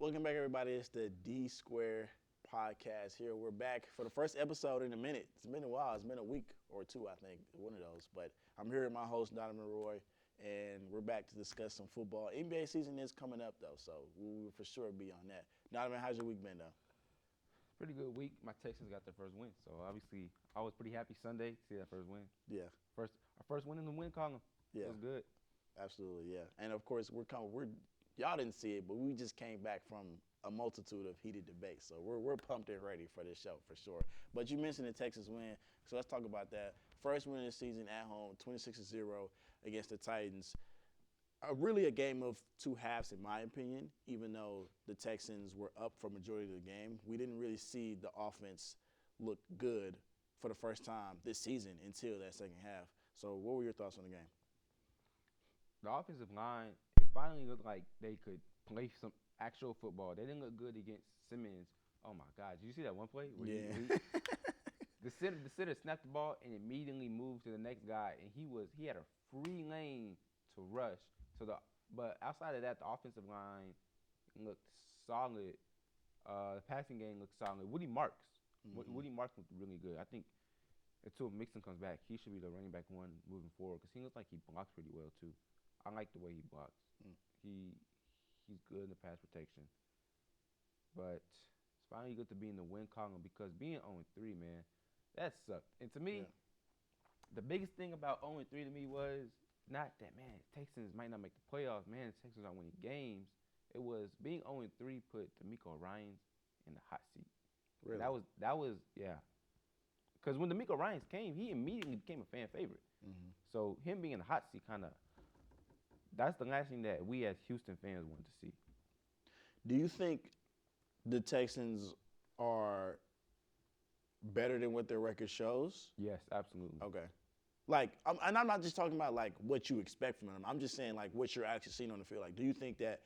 Welcome back, everybody. It's the D Square podcast here. We're back for the first episode in a minute. It's been a while. It's been a week or two, I think, one of those. But I'm here with my host, Donovan, and we're back to discuss some football. NBA season is coming up, though, so we will for sure be on that. Donovan, how's your week been, though? Pretty good week. My Texans got their first win, so obviously I was pretty happy Sunday to see that first win. Yeah. Our first win in the win column. Yeah. It was good. Absolutely, yeah. And of course, y'all didn't see it, but we just came back from a multitude of heated debates. So we're pumped and ready for this show for sure. But you mentioned the Texas win, so let's talk about that. First win of the season at home, 26-0 against the Titans. Really a game of two halves, in my opinion, even though the Texans were up for majority of the game. We didn't really see the offense look good for the first time this season until that second half. So what were your thoughts on the game? The offensive line, it finally looked like they could play some actual football. They didn't look good against Simmons. Oh my God! Did you see that one play? Where the center snapped the ball and immediately moved to the next guy, and he had a free lane to rush. But outside of that, the offensive line looked solid. The passing game looked solid. Woody Marks looked really good. I think until Mixon comes back, he should be the running back one moving forward because he looks like he blocks pretty well too. I like the way he blocks. He's good in the pass protection. But it's finally good to be in the win column because being 0-3, man, that sucked. And to me, the biggest thing about 0-3 to me was not that, man, Texans might not make the playoffs. Man, Texans aren't winning games. It was being 0-3 put D'Amico Ryans in the hot seat. Really? That was yeah. Because when D'Amico Ryans came, he immediately became a fan favorite. Mm-hmm. So him being in the hot seat that's the last thing that we as Houston fans want to see. Do you think the Texans are better than what their record shows? Yes, absolutely. Okay. And I'm not just talking about, what you expect from them. I'm just saying, what you're actually seeing on the field. Do you think that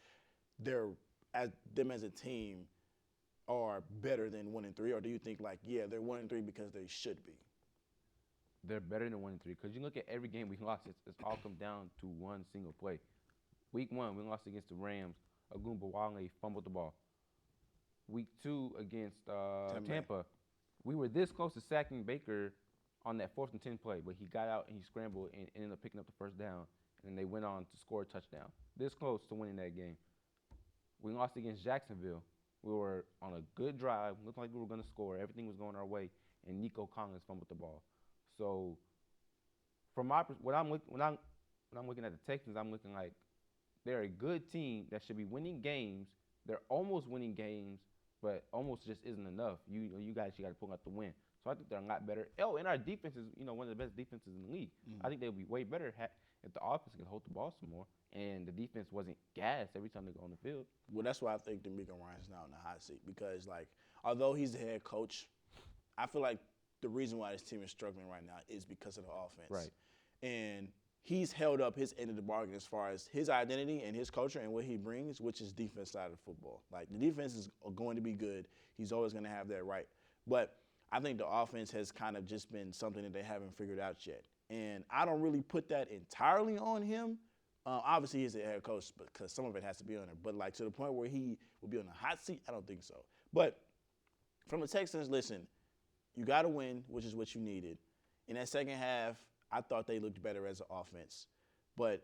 them as a team are better than 1-3, or do you think, they're 1-3 because they should be? They're better than 1-3 because you look at every game we lost, it's all come down to one single play. Week 1, we lost against the Rams. Agumbawale fumbled the ball. Week 2 against Tampa, we were this close to sacking Baker on that 4th and 10 play, but he got out and he scrambled and ended up picking up the first down, and then they went on to score a touchdown. This close to winning that game. We lost against Jacksonville. We were on a good drive, looked like we were going to score. Everything was going our way, and Nico Collins fumbled the ball. So, from when I'm looking at the Texans, I'm looking like they're a good team that should be winning games. They're almost winning games, but almost just isn't enough. You guys got to pull out the win. So I think they're a lot better. Oh, and our defense is one of the best defenses in the league. Mm-hmm. I think they'll be way better if the offense can hold the ball some more and the defense wasn't gassed every time they go on the field. Well, that's why I think D'Amico Ryans is now in the hot seat because, although he's the head coach, I feel like the reason why this team is struggling right now is because of the offense. Right. And he's held up his end of the bargain as far as his identity and his culture and what he brings, which is defense side of football. The defense is going to be good. He's always going to have that right. But I think the offense has kind of just been something that they haven't figured out yet. And I don't really put that entirely on him. Obviously, he's the head coach because some of it has to be on him. But, to the point where he will be on the hot seat, I don't think so. But from the Texans, listen, you got to win, which is what you needed. In that second half, I thought they looked better as an offense. But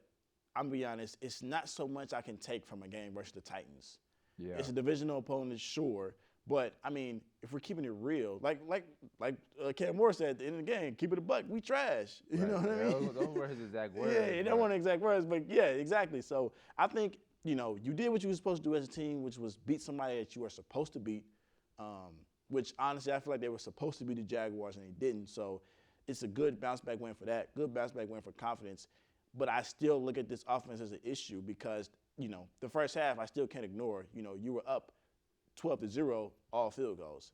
I'm going to be honest, it's not so much I can take from a game versus the Titans. Yeah. It's a divisional opponent, sure. But, if we're keeping it real, like Cam Moore said at the end of the game, keep it a buck, we trash. You know what I mean? Those were his exact words. Yeah, they don't want exact words, but yeah, exactly. So I think, you did what you were supposed to do as a team, which was beat somebody that you are supposed to beat, which honestly I feel like they were supposed to be the Jaguars and they didn't. So it's a good bounce-back win for that, good bounce-back win for confidence. But I still look at this offense as an issue because, the first half I still can't ignore. You were up 12-0, all field goals.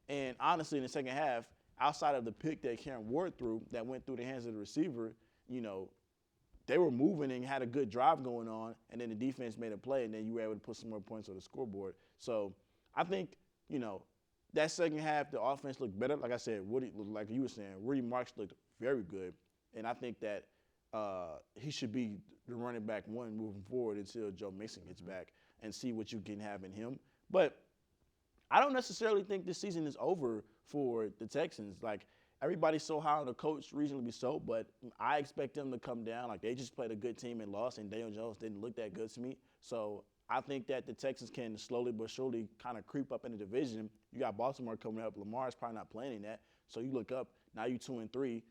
And honestly, in the second half, outside of the pick that Karen Ward threw that went through the hands of the receiver, they were moving and had a good drive going on, and then the defense made a play, and then you were able to put some more points on the scoreboard. So I think, that second half, the offense looked better. Like I said, like you were saying, Woody Marks looked very good, and I think that he should be the running back one moving forward until Joe Mixon gets back. and see what you can have in him. But I don't necessarily think this season is over for the Texans. Like, everybody's so high on the coach, reasonably so, but I expect them to come down. Like, they just played a good team and lost, and Daniel Jones didn't look that good to me. So I think that the Texans can slowly but surely kind of creep up in the division. You got Baltimore coming up. Lamar's probably not playing in that. So you look up, now you 2-3,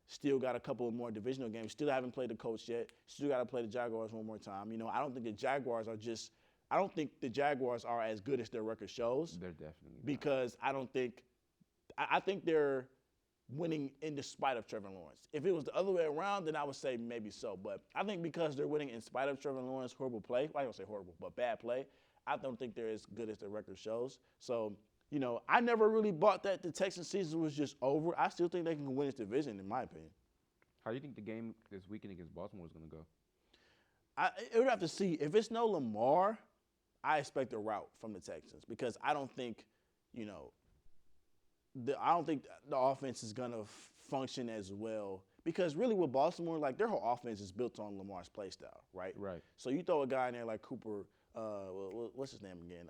still got a couple of more divisional games. Still haven't played the coach yet. Still got to play the Jaguars one more time. I don't think the Jaguars are as good as their record shows. They're definitely not. Because I think they're winning in despite of Trevor Lawrence. If it was the other way around, then I would say maybe so. But I think because they're winning in spite of Trevor Lawrence's horrible play, well, I don't say horrible, but bad play, I don't think they're as good as their record shows. So, I never really bought that the Texans season was just over. I still think they can win this division, in my opinion. How do you think the game this weekend against Baltimore is going to go? It would have to see. If it's no Lamar, I expect a rout from the Texans because I don't think, the offense is going to function as well. Because really with Baltimore, like their whole offense is built on Lamar's play style, right? Right. So you throw a guy in there like Cooper, what's his name again?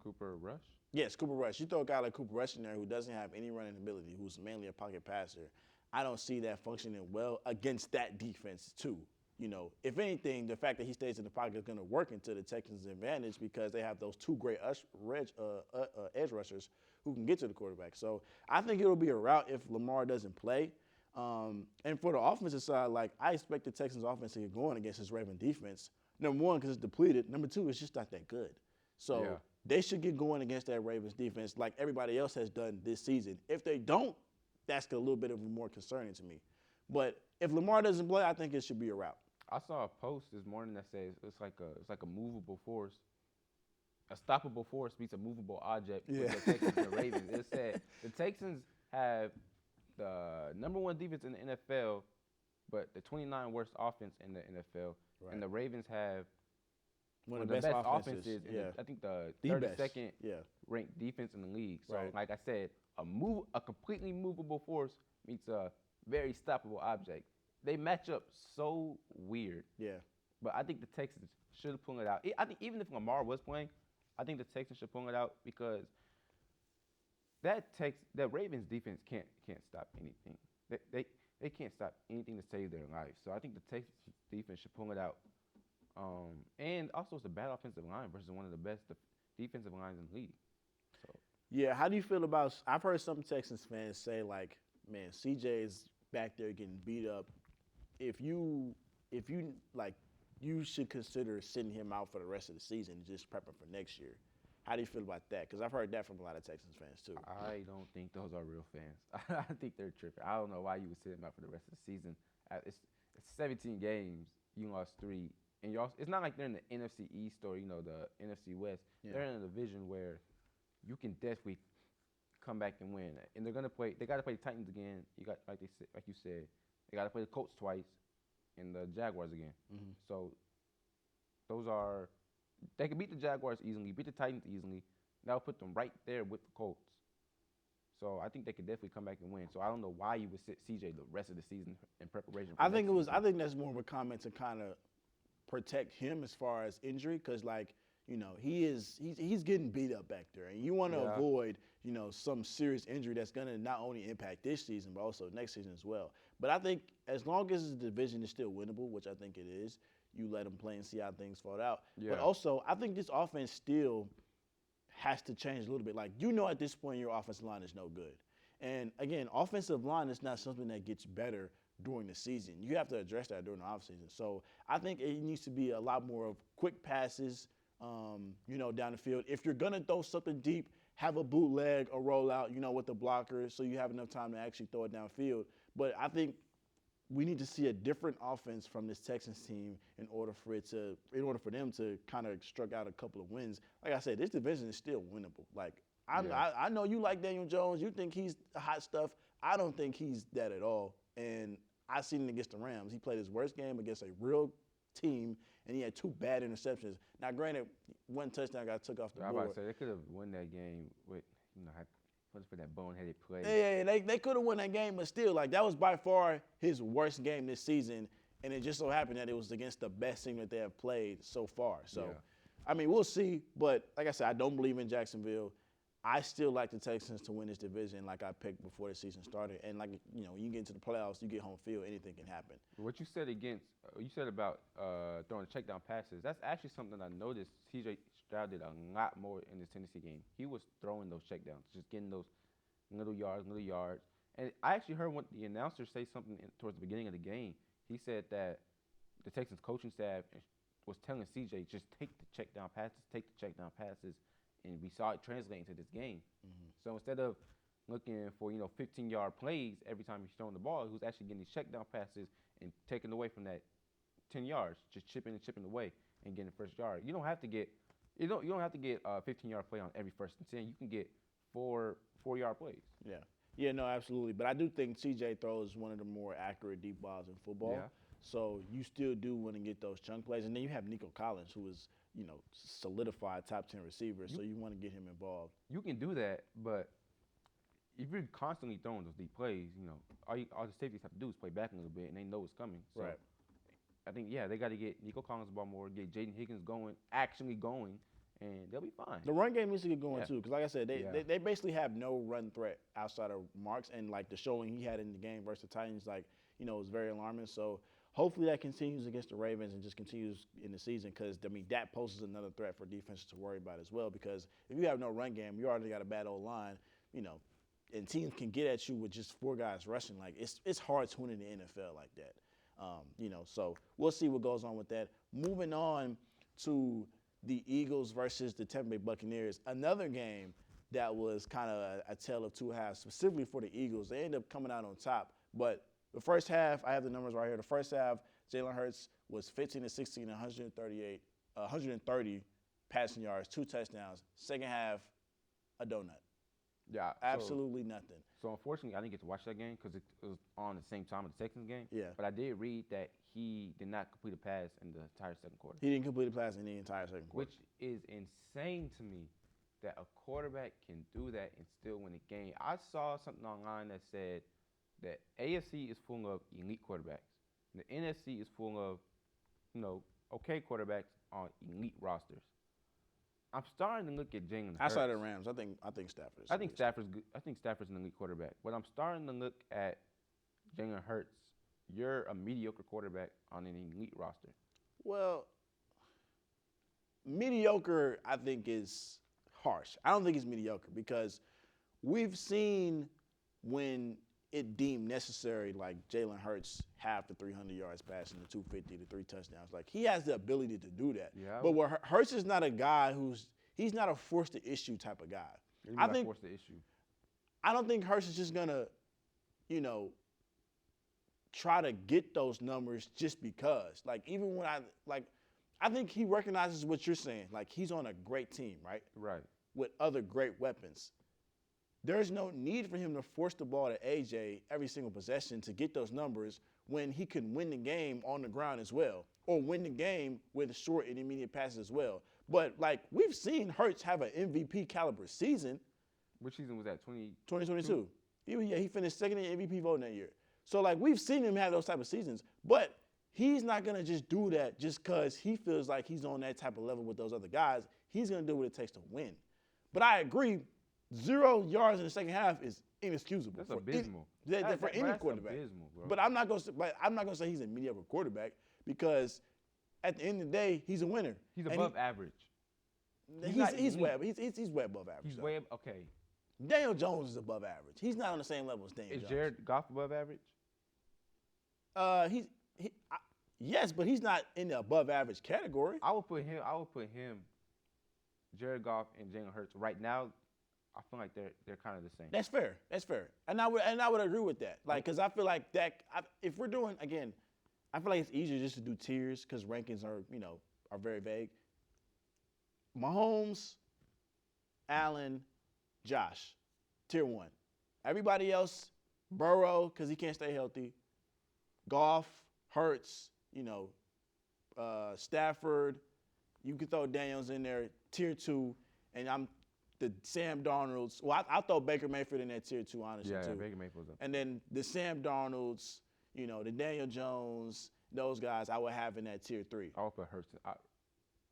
Cooper Rush? Yes, Cooper Rush. You throw a guy like Cooper Rush in there who doesn't have any running ability, who's mainly a pocket passer. I don't see that functioning well against that defense too. If anything, the fact that he stays in the pocket is going to work into the Texans' advantage because they have those two great edge rushers who can get to the quarterback. So I think it'll be a rout if Lamar doesn't play. And for the offensive side, like I expect the Texans' offense to get going against this Raven defense. Number one, because it's depleted. Number two, it's just not that good. So they should get going against that Ravens defense like everybody else has done this season. If they don't, that's a little bit of more concerning to me. But if Lamar doesn't play, I think it should be a rout. I saw a post this morning that says it's like a movable force. A stoppable force beats a movable object with the Texans and the Ravens. It said the Texans have the number one defense in the NFL, but the 29th worst offense in the NFL. Right. And the Ravens have one of the best offenses. I think the 32nd ranked defense in the league. So, like I said, a completely movable force meets a very stoppable object. They match up so weird. Yeah. But I think the Texans should pull it out. I think even if Lamar was playing, I think the Texans should pull it out because that Ravens defense can't stop anything. They can't stop anything to save their life. So I think the Texans defense should pull it out. And also it's a bad offensive line versus one of the best defensive lines in the league. So yeah, how do you feel about? I've heard some Texans fans say like, man, CJ is back there getting beat up. If you like, you should consider sitting him out for the rest of the season, just prepping for next year. How do you feel about that? Because I've heard that from a lot of Texans fans too. I don't think those are real fans. I think they're tripping. I don't know why you would sit him out for the rest of the season. It's 17 games. You lost 3, and it's not like they're in the NFC East or the NFC West. Yeah. They're in a division where you can definitely come back and win. And they're gonna play. They got to play the Titans again. You got like you said. They got to play the Colts twice, and the Jaguars again. Mm-hmm. So they can beat the Jaguars easily, beat the Titans easily. That'll put them right there with the Colts. So I think they could definitely come back and win. So I don't know why you would sit CJ the rest of the season in preparation. I think that's more of a comment to kind of protect him as far as injury, because he's getting beat up back there, and you want to avoid some serious injury that's going to not only impact this season but also next season as well. But I think as long as the division is still winnable, which I think it is, you let them play and see how things fall out. Yeah. But also, I think this offense still has to change a little bit. Like, at this point, your offensive line is no good. And again, offensive line is not something that gets better during the season. You have to address that during the offseason. So I think it needs to be a lot more of quick passes, down the field. If you're going to throw something deep, have a bootleg or rollout, with the blockers so you have enough time to actually throw it downfield. But I think we need to see a different offense from this Texans team in order for them to kind of struck out a couple of wins. Like I said, this division is still winnable. Like I know you like Daniel Jones. You think he's hot stuff. I don't think he's that at all. And I seen him against the Rams. He played his worst game against a real team, and he had 2 bad interceptions. Now, granted, 1 touchdown got took off the board. I was about to say, they could have won that game with, for that boneheaded play. Yeah, they could have won that game, but still, like, that was by far his worst game this season, and it just so happened that it was against the best team that they have played so far. So, I mean, we'll see. But like I said, I don't believe in Jacksonville. I still like the Texans to win this division, like I picked before the season started. And like when you get into the playoffs, you get home field, anything can happen. What you said about throwing check down passes. That's actually something I noticed. C.J. Stroud did a lot more in this Tennessee game. He was throwing those check downs, just getting those little yards. And I actually heard the announcer say something towards the beginning of the game. He said that the Texans coaching staff was telling C.J. just take the check down passes, and we saw it translate into this game. Mm-hmm. So instead of looking for 15-yard plays every time he's throwing the ball, he was actually getting these check down passes and taking away from that 10 yards, just chipping away and getting the first yard. You don't have to get a 15-yard play on every 1st and 10. You can get 4-yard plays. Yeah. Yeah, no, absolutely. But I do think C.J. throws one of the more accurate deep balls in football. Yeah. So you still do want to get those chunk plays. And then you have Nico Collins, who is, solidified top 10 receiver. So you want to get him involved. You can do that, but if you're constantly throwing those deep plays, all the safeties have to do is play back a little bit, and they know it's coming. So right. I think, they got to get Nico Collins the ball more, get Jaden Higgins actually going, and they'll be fine. The run game needs to get going, too, because like I said, they basically have no run threat outside of Marks, and, the showing he had in the game versus the Titans, was very alarming. So hopefully that continues against the Ravens and just continues in the season because, that poses another threat for defenses to worry about as well because if you have no run game, you already got a bad old line, and teams can get at you with just 4 guys rushing. It's hard to win in the NFL like that. So we'll see what goes on with that. Moving on to the Eagles versus the Tampa Bay Buccaneers, another game that was kind of a tale of two halves, specifically for the Eagles. They ended up coming out on top, but the first half, I have the numbers right here. The first half, Jalen Hurts was 15-16, 130 passing yards, 2 touchdowns. Second half, a donut. Yeah, absolutely nothing. So unfortunately, I didn't get to watch that game because it was on the same time as the Texans game. Yeah. But I did read that he did not complete a pass in the entire second quarter. He didn't complete a pass in the entire second quarter. Which is insane to me that a quarterback can do that and still win a game. I saw something online that said that AFC is full of elite quarterbacks. The NFC is full of, okay quarterbacks on elite rosters. I'm starting to look at Jalen Hurts. Outside of the Rams, I think Stafford is. I think Stafford's good. I think Stafford's an elite quarterback. But I'm starting to look at Jalen Hurts. You're a mediocre quarterback on an elite roster. Well, mediocre, I think, is harsh. I don't think it's mediocre because we've seen when it deemed necessary, like Jalen Hurts have the 300 yards passing, the 250, the 3 touchdowns. He has the ability to do that. Yeah. But where Hurts is not a guy he's not a force the issue type of guy. I think force the issue. I don't think Hurts is just gonna, try to get those numbers just because. Even when I think he recognizes what you're saying. He's on a great team, right? Right. With other great weapons. There's no need for him to force the ball to AJ every single possession to get those numbers when he can win the game on the ground as well or win the game with short and immediate passes as well. But, we've seen Hurts have an MVP caliber season. Which season was that, 2022. He finished second in MVP voting that year. So, we've seen him have those type of seasons. But he's not going to just do that just because he feels like he's on that type of level with those other guys. He's going to do what it takes to win. But I agree, 0 yards in the second half is inexcusable. That's abysmal. For any quarterback. Abysmal, bro. But I'm not gonna say he's a mediocre quarterback because at the end of the day, he's a winner. He's above average. He's way above average. He's way okay. Daniel Jones is above average. He's not on the same level as Daniel Jones. Is Jared Goff above average? Yes, but he's not in the above average category. I would put him, Jared Goff and Jalen Hurts right now. I feel like they're kind of the same. That's fair. And I would agree with that. Because I feel like that if we're doing again, I feel like it's easier just to do tiers because rankings are very vague. Mahomes, Allen, Josh, tier 1. Everybody else, Burrow because he can't stay healthy. Goff, Hurts, Stafford. You can throw Daniels in there, tier 2, and I'm the Sam Darnolds. Well, I'll throw Baker Mayfield in that tier 2, honestly, too. Yeah, Baker Mayfield's up. And then the Sam Darnolds, the Daniel Jones, those guys I would have in that tier 3. I would put Hurts.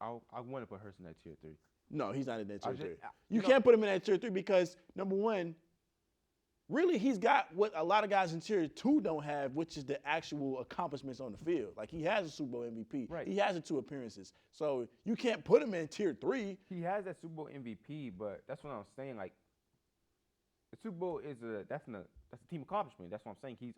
I want to put Hurts in that tier 3. No, he's not in that tier 3. You You can't put him in that tier 3 because, number one, really he's got what a lot of guys in tier 2 don't have, which is the actual accomplishments on the field. Like, he has a Super Bowl MVP. Right. He has the 2 appearances. So you can't put him in tier 3. He has that Super Bowl MVP, but that's what I'm saying. Like, the Super Bowl is that's a team accomplishment. That's what I'm saying.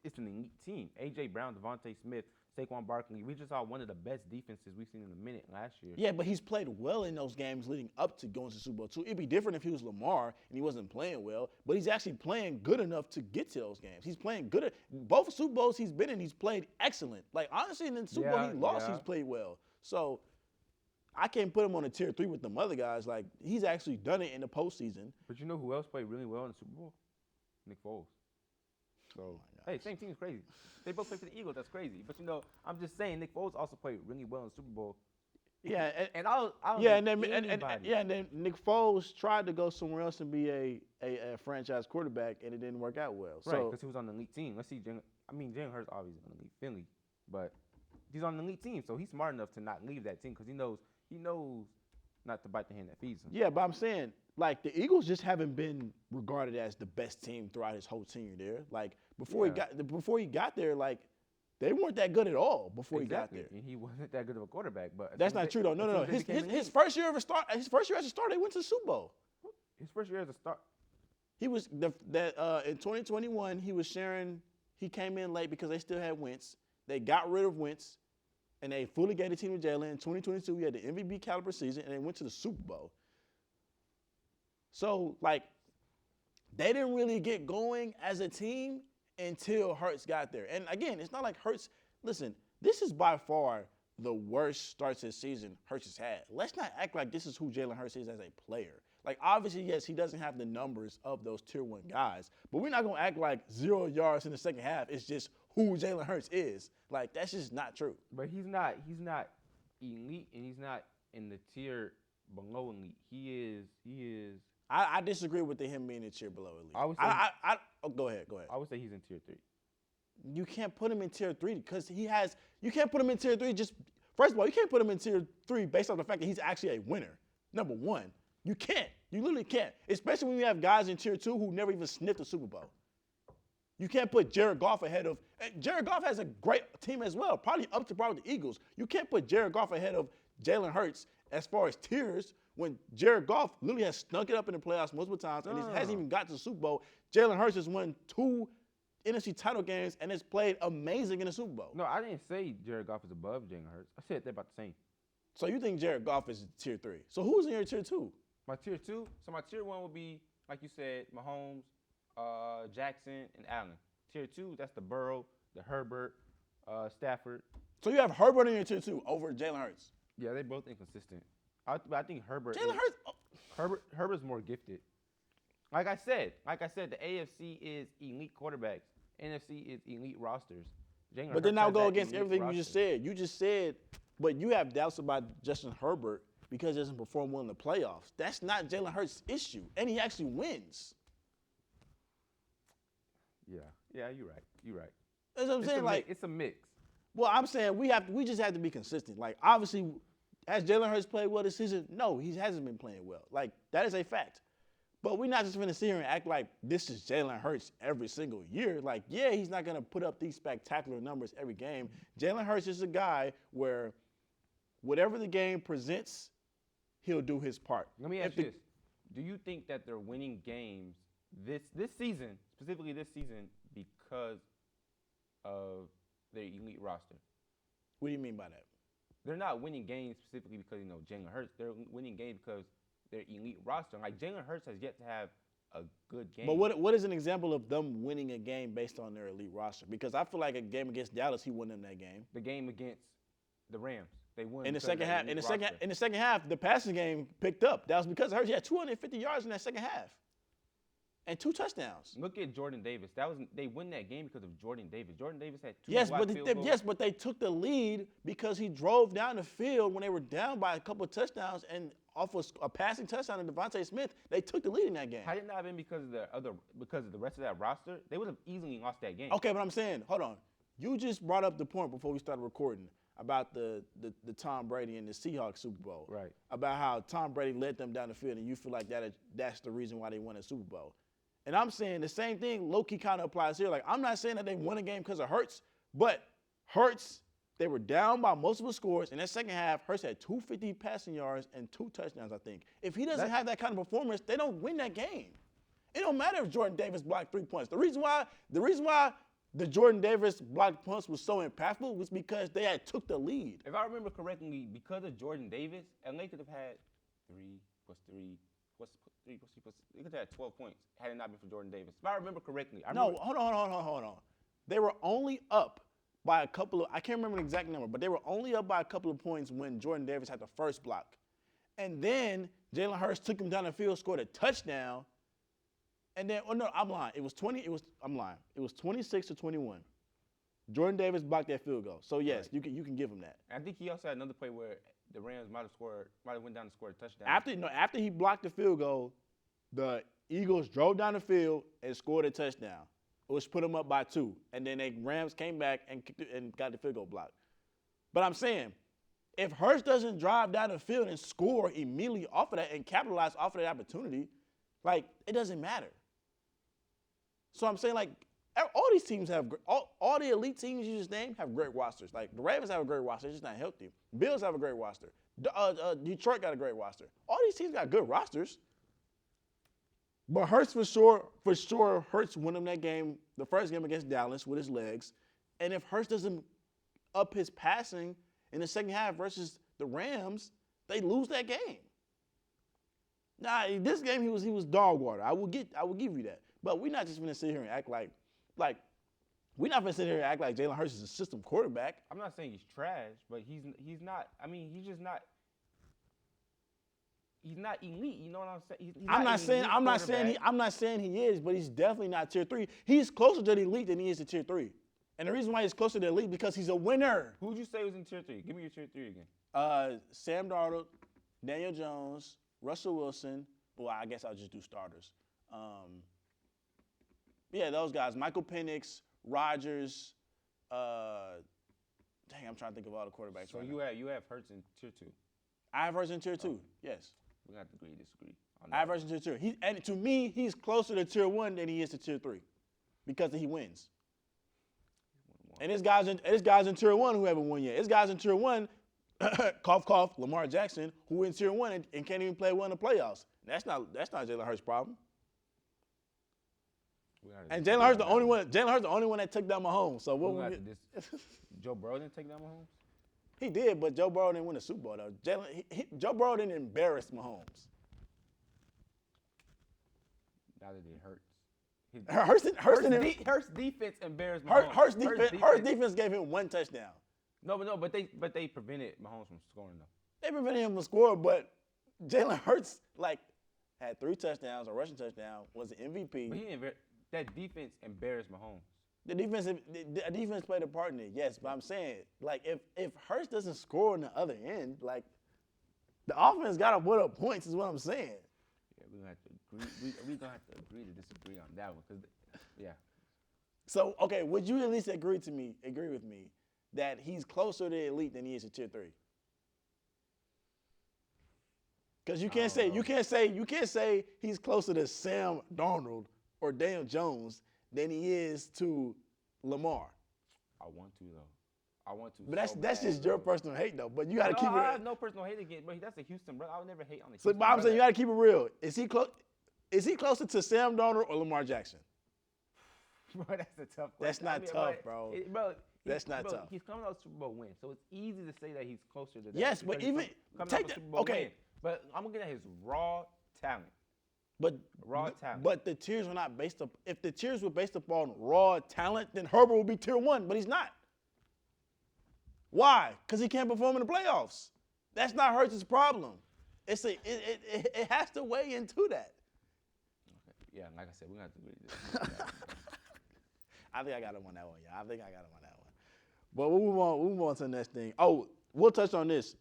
It's an elite team. A.J. Brown, Devontae Smith, Saquon Barkley. We just saw one of the best defenses we've seen in a minute last year. Yeah, but he's played well in those games leading up to going to the Super Bowl too. It'd be different if he was Lamar and he wasn't playing well, but he's actually playing good enough to get to those games. He's playing good. Both Super Bowls he's been in, he's played excellent. Like, honestly, in the Super Bowl he lost, he's played well. So I can't put him on a tier 3 with them other guys. Like, he's actually done it in the postseason. But you know who else played really well in the Super Bowl? Nick Foles. So, hey, same team is crazy. They both played for the Eagles. That's crazy. But, I'm just saying Nick Foles also played really well in the Super Bowl. Yeah, and then Nick Foles tried to go somewhere else and be a franchise quarterback, and it didn't work out well. Right, because he was on the elite team. Let's see, Jalen Hurts obviously on the elite Philly, but he's on the elite team, so he's smart enough to not leave that team because he knows not to bite the hand that feeds him. Yeah, but I'm saying, like, the Eagles just haven't been regarded as the best team throughout his whole tenure there. Like, before he got there, like, they weren't that good at all before he got there. And he wasn't that good of a quarterback, but that's not true though. No. His first year as a starter, they went to the Super Bowl. His first year as a starter. He was in 2021. He came in late because they still had Wentz. They got rid of Wentz, and they fully gave the team to Jalen. In 2022, he had the MVP caliber season, and they went to the Super Bowl. So, like, they didn't really get going as a team until Hurts got there. And again, it's not like Hurts. Listen, this is by far the worst start to the season Hurts has had. Let's not act like this is who Jalen Hurts is as a player. Like, obviously, yes, he doesn't have the numbers of those tier 1 guys, but we're not going to act like 0 yards in the second half. It's just who Jalen Hurts is. Like, that's just not true. But he's not elite, and he's not in the tier below elite. He is. I disagree with him being in tier below elite. I would say go ahead. I would say he's in tier 3. You can't put him in tier 3 because you can't put him in tier 3 just, first of all, you can't put him in tier 3 based on the fact that he's actually a winner. Number one, you can't. You literally can't. Especially when you have guys in tier 2 who never even sniffed a Super Bowl. You can't put Jared Goff ahead of, Jared Goff has a great team as well, probably up to par with the Eagles. You can't put Jared Goff ahead of Jalen Hurts as far as tiers when Jared Goff literally has snuck it up in the playoffs multiple times and hasn't even got to the Super Bowl. Jalen Hurts has won 2 NFC title games and has played amazing in the Super Bowl. No, I didn't say Jared Goff is above Jalen Hurts. I said they're about the same. So you think Jared Goff is tier 3. So who's in your tier 2? My tier 2? So my tier 1 would be, like you said, Mahomes, Jackson, and Allen. Tier 2, that's the Burrow, the Herbert, Stafford. So you have Herbert in your tier 2 over Jalen Hurts? Yeah, they're both inconsistent. I think Herbert. Herbert's more gifted. Like I said, the AFC is elite quarterbacks. NFC is elite rosters. But then now go against everything you just said. You just said, but you have doubts about Justin Herbert because he doesn't perform well in the playoffs. That's not Jalen Hurts' issue, and he actually wins. Yeah, you're right. That's what I'm saying. Like, it's a mix. Well, I'm saying we just have to be consistent. Like, obviously, has Jalen Hurts played well this season? No, he hasn't been playing well. Like, that is a fact. But we're not just going to sit here and act like this is Jalen Hurts every single year. Like, yeah, he's not going to put up these spectacular numbers every game. Jalen Hurts is a guy where whatever the game presents, he'll do his part. Let me ask you this. Do you think that they're winning games this season, specifically this season, because of their elite roster? What do you mean by that? They're not winning games specifically because, Jalen Hurts. They're winning games because their elite roster. Like, Jalen Hurts has yet to have a good game. But what is an example of them winning a game based on their elite roster? Because I feel like a game against Dallas, he won them that game. The game against the Rams, they won. In the second half, in the second half, the passing game picked up. That was because Hurts had 250 yards in that second half. And 2 touchdowns. Look at Jordan Davis. They won that game because of Jordan Davis. Jordan Davis had 2 but they took the lead because he drove down the field when they were down by a couple of touchdowns and off a passing touchdown to Devontae Smith. They took the lead in that game. Had it not been because of the rest of that roster, they would have easily lost that game. Okay, but I'm saying, hold on. You just brought up the point before we started recording about the Tom Brady and the Seahawks Super Bowl. Right. About how Tom Brady led them down the field, and you feel like that's the reason why they won a Super Bowl. And I'm saying the same thing low-key kind of applies here. Like, I'm not saying that they won a game because of Hurts, but Hurts, they were down by multiple scores. In that second half, Hurts had 250 passing yards and 2 touchdowns, I think. If he doesn't have that kind of performance, they don't win that game. It don't matter if Jordan Davis blocked 3 points. The reason why the Jordan Davis blocked punts was so impactful was because they had took the lead. If I remember correctly, because of Jordan Davis, LA could have had 3 plus 3. They could have had 12 points had it not been for Jordan Davis. If I remember correctly. Hold on. They were only up by a couple of, I can't remember the exact number, but they were only up by a couple of points when Jordan Davis had the first block. And then Jalen Hurts took him down the field, scored a touchdown. And then, I'm lying. It was 26-21. Jordan Davis blocked that field goal. So yes, right. you can give him that. I think he also had another play where the Rams might have went down and scored a touchdown. After he blocked the field goal, the Eagles drove down the field and scored a touchdown, which put them up by 2. And then the Rams came back and got the field goal blocked. But I'm saying, if Hurts doesn't drive down the field and score immediately off of that and capitalize off of that opportunity, like, it doesn't matter. So I'm saying, like, all these teams have all the elite teams you just named have great rosters. Like, the Ravens have a great roster, it's just not healthy. Bills have a great roster. Detroit got a great roster. All these teams got good rosters. But Hurts for sure, Hurts won him that game, the first game against Dallas with his legs. And if Hurts doesn't up his passing in the second half versus the Rams, they lose that game. Nah, this game he was dog water. I will give you that. But we're not just gonna sit here and act like we're not gonna sit here and act like Jalen Hurts is a system quarterback. I'm not saying he's trash, but he's not. I mean, he's just not. He's not elite. You know what I'm saying? I'm not saying he is, but he's definitely not tier 3. He's closer to the elite than he is to tier 3. And the reason why he's closer to the elite because he's a winner. Who'd you say was in tier 3? Give me your tier 3 again. Sam Darnold, Daniel Jones, Russell Wilson. Well, I guess I'll just do starters. Yeah, those guys. Michael Penix, Rodgers. Dang, I'm trying to think of all the quarterbacks. So right you have Hurts in tier 2. I have Hurts in tier 2. Yes. We're gonna have to agree, disagree. I have Hurts in tier 2. And to me, he's closer to tier 1 than he is to tier 3, because he wins. And there's guys in tier 1 who haven't won yet. There's guys in tier 1, cough cough, Lamar Jackson, who in tier 1 and can't even play one in the playoffs. That's not Jalen Hurts' problem. And Jalen Hurts the only one that took down Mahomes. So what we Joe Burrow didn't take down Mahomes? He did, but Joe Burrow didn't win the Super Bowl though. Joe Burrow didn't embarrass Mahomes. Neither did Hurts. Hurts defense embarrassed Mahomes. Hurts defense gave him 1 touchdown. But they prevented Mahomes from scoring though. They prevented him from scoring, but Jalen Hurts had 3 touchdowns, a rushing touchdown, was the MVP. But that defense embarrassed Mahomes. The defense played a part in it, yes. But I'm saying, if Hurts doesn't score on the other end, the offense got to put up points, is what I'm saying. Yeah, we're gonna have to agree. We're gonna have to agree to disagree on that one, yeah. So, okay, would you at least agree with me that he's closer to elite than he is to tier 3? Because you can't say he's closer to Sam Darnold or Daniel Jones than he is to Lamar. I want to though. But that's just your personal hate though. But you got to keep it. I have no personal hate against, but that's a Houston brother. I would never hate on the Houston. But I'm saying you got to keep it real. Is he closer to Sam Darnold or Lamar Jackson? Bro, that's a tough question. That's not tough, bro. That's not tough. He's coming out of Super Bowl win, so it's easy to say that he's closer to that. Yes, but even coming out of Super Bowl win. But I'm looking at his raw talent. But the tiers were not based up. If the tiers were based upon raw talent, then Herbert would be tier 1, but he's not. Why? Because he can't perform in the playoffs. That's not Hurts' problem. It has to weigh into that. Okay. Yeah, like I said, we're gonna have to agree. I think I got him on that one, yeah. But we'll move on to the next thing. Oh, we'll touch on this.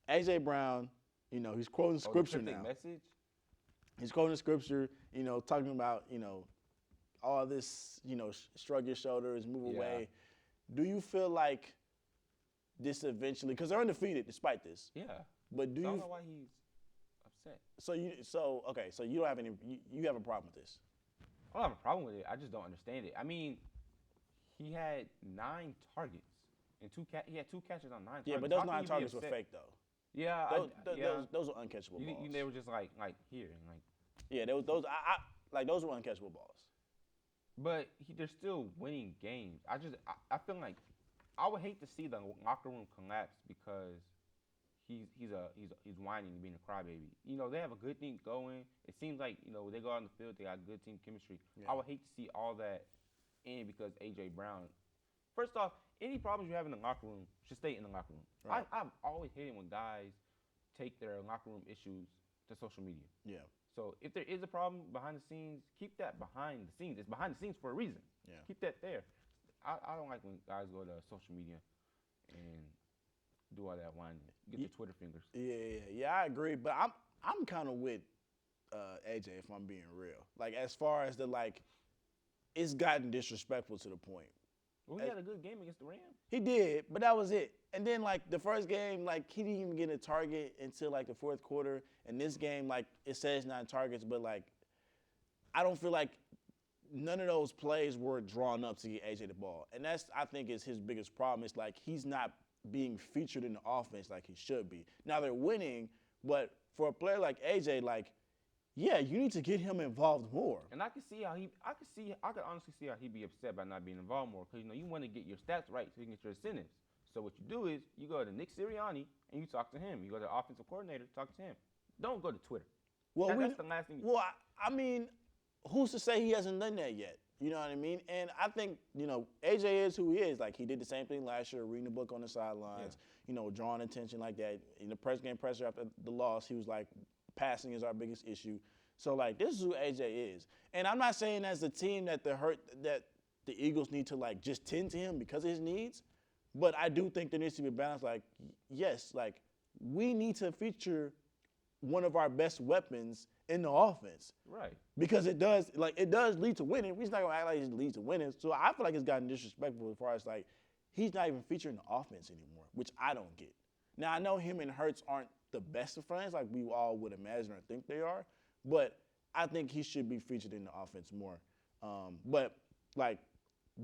A.J. Brown, he's quoting scripture now. Message? He's quoting scripture, talking about, all this, shrug your shoulders, move away. Do you feel like this eventually, because they're undefeated despite this. Yeah. But do So I don't you? know why he's upset. So you don't have any. You have a problem with this? I don't have a problem with it. I just don't understand it. I mean, he had 9 targets and he had 2 catches on 9 targets. Yeah, but those How can 9 you be targets were upset? fake though. Yeah, Those were uncatchable balls. They were just like here and like. Yeah, those. Those were uncatchable balls. But they're still winning games. I feel like I would hate to see the locker room collapse because he's whining and being a crybaby. You know, they have a good thing going. It seems like, you know, they go out on the field, they got good team chemistry. Yeah. I would hate to see all that end because A.J. Brown. First off, any problems you have in the locker room should stay in the locker room. Right. I've always hated when guys take their locker room issues to social media. Yeah. So if there is a problem behind the scenes, keep that behind the scenes. It's behind the scenes for a reason. Yeah. Keep that there. I don't like when guys go to social media and do all that whining. Get the Twitter fingers. Yeah, I agree. But I'm kind of with AJ if I'm being real. Like as far as it's gotten disrespectful to the point. Well, he had a good game against the Rams. He did, but that was it. And then the first game, he didn't even get a target until the fourth quarter. And this game, it says 9 targets, but I don't feel like none of those plays were drawn up to get AJ the ball. And that's, I think, is his biggest problem. It's he's not being featured in the offense like he should be. Now they're winning, but for a player like AJ, yeah, you need to get him involved more. And I could honestly see how he'd be upset by not being involved more because, you know, you want to get your stats right so you can get your incentives. So what you do is you go to Nick Sirianni and you talk to him. You go to the offensive coordinator, talk to him. Don't go to Twitter. Well, that's the last thing. Well, I mean, who's to say he hasn't done that yet? You know what I mean? And I think, you know, AJ is who he is. He did the same thing last year, reading a book on the sidelines, you know, drawing attention like that. In the game presser after the loss, he was passing is our biggest issue. So, this is who AJ is. And I'm not saying as a team that the Eagles need to, just tend to him because of his needs. But I do think there needs to be a balance. Yes, we need to feature one of our best weapons in the offense. Right. Because it does lead to winning. We're just not going to act like it leads to winning. So I feel like it's gotten disrespectful as far as, he's not even featuring the offense anymore, which I don't get. Now, I know him and Hurts aren't the best of friends like we all would imagine or think they are, but I think he should be featured in the offense more. But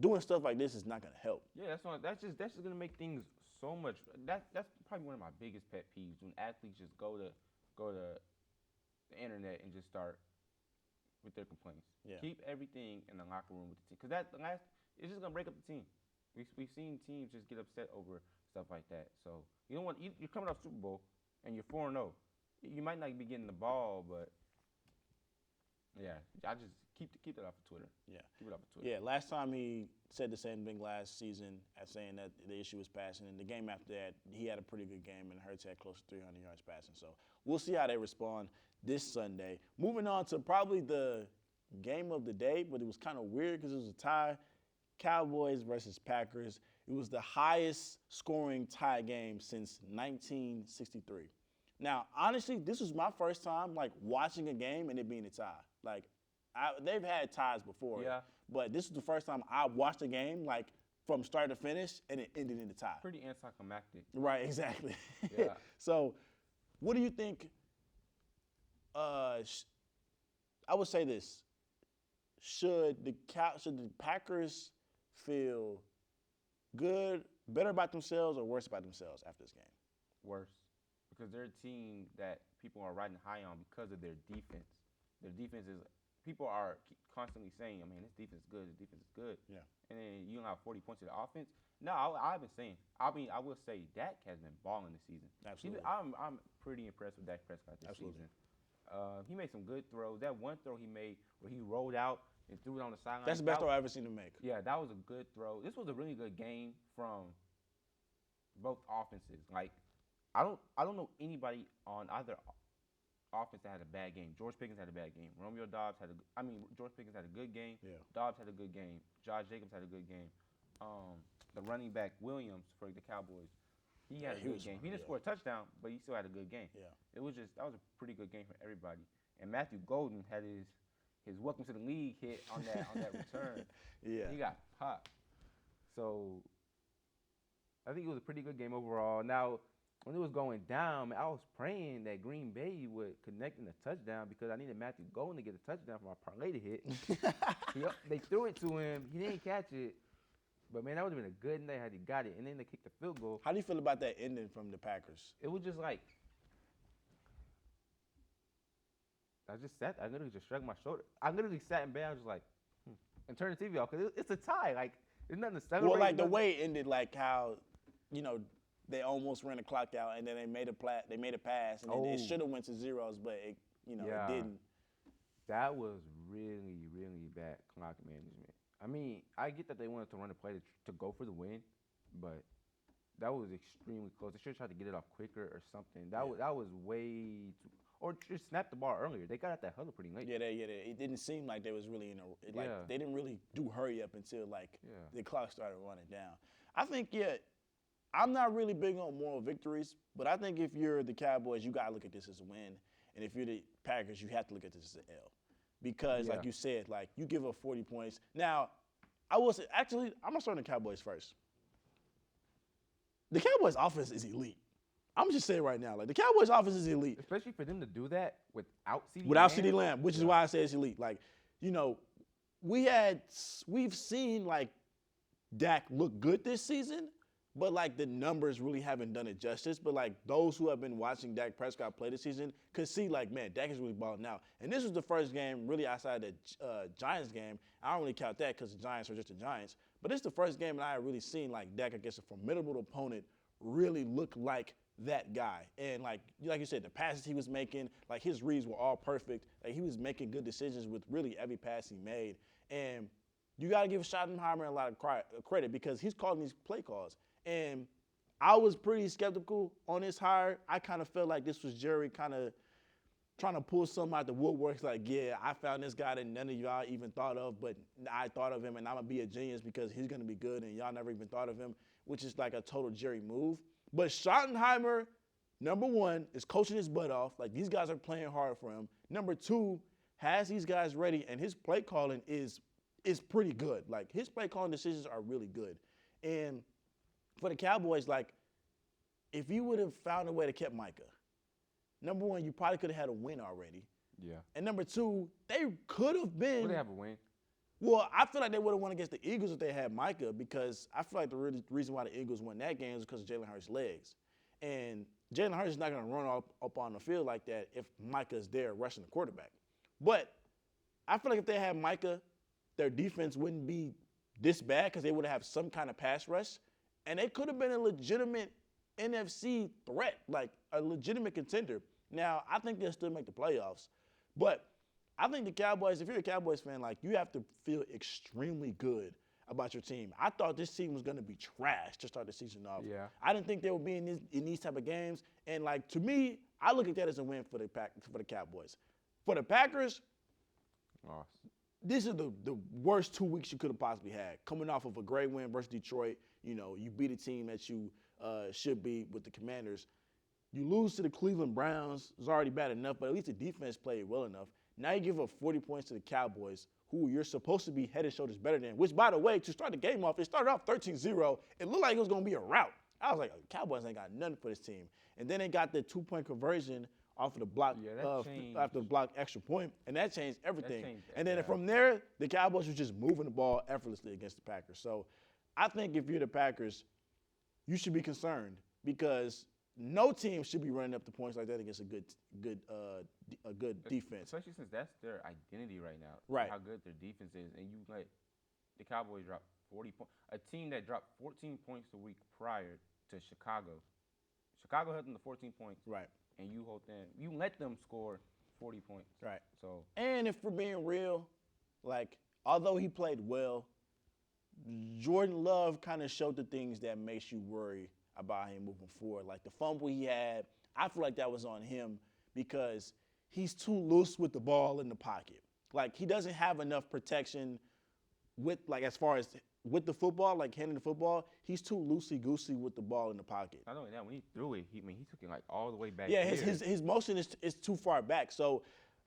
doing stuff like this is not going to help. Yeah, that's just going to make things so much. That's probably one of my biggest pet peeves when athletes just go to the internet and just start with their complaints. Yeah. Keep everything in the locker room with the team because it's just going to break up the team. We've seen teams just get upset over stuff like that. So you don't want you're coming off Super Bowl and you're 4-0. You might not be getting the ball, but yeah, I just keep that off of Twitter. Yeah. Keep it off of Twitter. Yeah, last time he said the same thing last season as saying that the issue was passing. And the game after that, he had a pretty good game, and Hurts had close to 300 yards passing. So we'll see how they respond this Sunday. Moving on to probably the game of the day, but it was kind of weird because it was a tie. Cowboys versus Packers. It was the highest scoring tie game since 1963. Now, honestly, this was my first time watching a game and it being a tie. They've had ties before, yeah, but this is the first time I watched a game from start to finish and it ended in a tie. Pretty anticlimactic. Right, exactly. Yeah. So, what do you think? I would say this: should the Packers feel good, better about themselves, or worse about themselves after this game? Worse, because they're a team that people are riding high on because of their defense. Their defense is people are constantly saying, I mean, this defense is good, this defense is good. Yeah. And then you don't have 40 points to the offense. No, I've been saying. I will say Dak has been balling this season. Absolutely. I'm pretty impressed with Dak Prescott this Absolutely. season. He made some good throws. That one throw he made where he rolled out and threw it on the sideline. That's the best throw I've ever seen him make. Yeah, that was a good throw. This was a really good game from both offenses. I don't know anybody on either offense that had a bad game. George Pickens had a bad game. George Pickens had a good game. Yeah. Dobbs had a good game. Josh Jacobs had a good game. The running back Williams for the Cowboys, he had a good game. He didn't score a touchdown, but he still had a good game. Yeah. That was a pretty good game for everybody. And Matthew Golden had his welcome to the league hit on that return. Yeah. He got popped. So I think it was a pretty good game overall. Now, when it was going down, man, I was praying that Green Bay would connect in a touchdown because I needed Matthew Golden to get a touchdown for my parlay to hit. They threw it to him. He didn't catch it. But, man, that would have been a good night had he got it. And then they kicked the field goal. How do you feel about that ending from the Packers? It was just like, I literally just shrugged my shoulder. I literally sat in bed. I was just like, and turned the TV off because it's a tie. Like, there's nothing to celebrate. Well, like the way it ended, like how, they almost ran the clock out and then they made a pass and then it should have went to zeros, but it didn't. That was really, really bad clock management. I mean, I get that they wanted to run a play to go for the win, but that was extremely close. They should have tried to get it off quicker or something. That was way too. Or just snap the ball earlier. They got at that huddle pretty late. Yeah, it didn't seem like they was really they didn't really do hurry up until the clock started running down. I think I'm not really big on moral victories, but I think if you're the Cowboys, you gotta look at this as a win, and if you're the Packers, you have to look at this as an L, because like you said, like you give up 40 points. Now, I'm gonna start on the Cowboys first. The Cowboys' offense is elite. I'm just saying right now, like the Cowboys' offense is elite. Especially for them to do that without CeeDee Lamb. Without CeeDee Lamb, which is why I say it's elite. Like, we've seen like Dak look good this season, but like the numbers really haven't done it justice. But like those who have been watching Dak Prescott play this season could see like, man, Dak is really balling out. And this was the first game really outside the Giants game. I don't really count that because the Giants are just the Giants. But it's the first game that I have really seen like Dak against a formidable opponent really look like that guy. And like you said, the passes he was making, like his reads were all perfect. Like he was making good decisions with really every pass he made. And you got to give Schottenheimer a lot of credit because he's calling these play calls. And I was pretty skeptical on his hire. I kind of felt like this was Jerry kind of trying to pull something out the woodworks. Like, yeah, I found this guy that none of y'all even thought of, but I thought of him, and I'm going to be a genius because he's going to be good, and y'all never even thought of him, which is like a total Jerry move. But Schottenheimer, number one, is coaching his butt off. Like, these guys are playing hard for him. Number two, has these guys ready, and his play calling is pretty good. Like, his play calling decisions are really good. And for the Cowboys, like, if you would have found a way to keep Micah, number one, you probably could have had a win already. Yeah. And number two, they could have been. Would they have a win? Well, I feel like they would have won against the Eagles if they had Micah, because I feel like the reason why the Eagles won that game is because of Jalen Hurts' legs. And Jalen Hurts is not going to run up on the field like that if Micah's there rushing the quarterback. But I feel like if they had Micah, their defense wouldn't be this bad because they would have some kind of pass rush. And they could have been a legitimate NFC threat, like a legitimate contender. Now, I think they'll still make the playoffs. But I think the Cowboys, if you're a Cowboys fan, like you have to feel extremely good about your team. I thought this team was going to be trash to start the season off. Yeah. I didn't think they would be in these type of games. And like to me, I look at that as a win for the Cowboys. For the Packers, this is the worst 2 weeks you could have possibly had. Coming off of a great win versus Detroit, you beat a team that you should be with the Commanders. You lose to the Cleveland Browns. It's already bad enough, but at least the defense played well enough. Now you give up 40 points to the Cowboys, who you're supposed to be head and shoulders better than, which, by the way, to start the game off, it started off 13-0. It looked like it was going to be a rout. I was like, Cowboys ain't got nothing for this team. And then they got the 2-point conversion off of the block after the block extra point, and that changed everything. And then from there, the Cowboys were just moving the ball effortlessly against the Packers. So I think if you're the Packers, you should be concerned because no team should be running up the points like that against a good defense. Especially since that's their identity right now. Right. How good their defense is, and you let the Cowboys drop 40 points. A team that dropped 14 points the week prior to Chicago. Chicago held them to 14 points. Right. And you let them score 40 points. Right. So. And if we're being real, like although he played well, Jordan Love kind of showed the things that makes you worry about him moving forward. Like the fumble he had, I feel like that was on him because he's too loose with the ball in the pocket. Like he doesn't have enough protection with as far as with the football, like handling the football, he's too loosey-goosey with the ball in the pocket. Not only that, when he threw it, he took it like all the way back. Yeah, his motion is too far back. So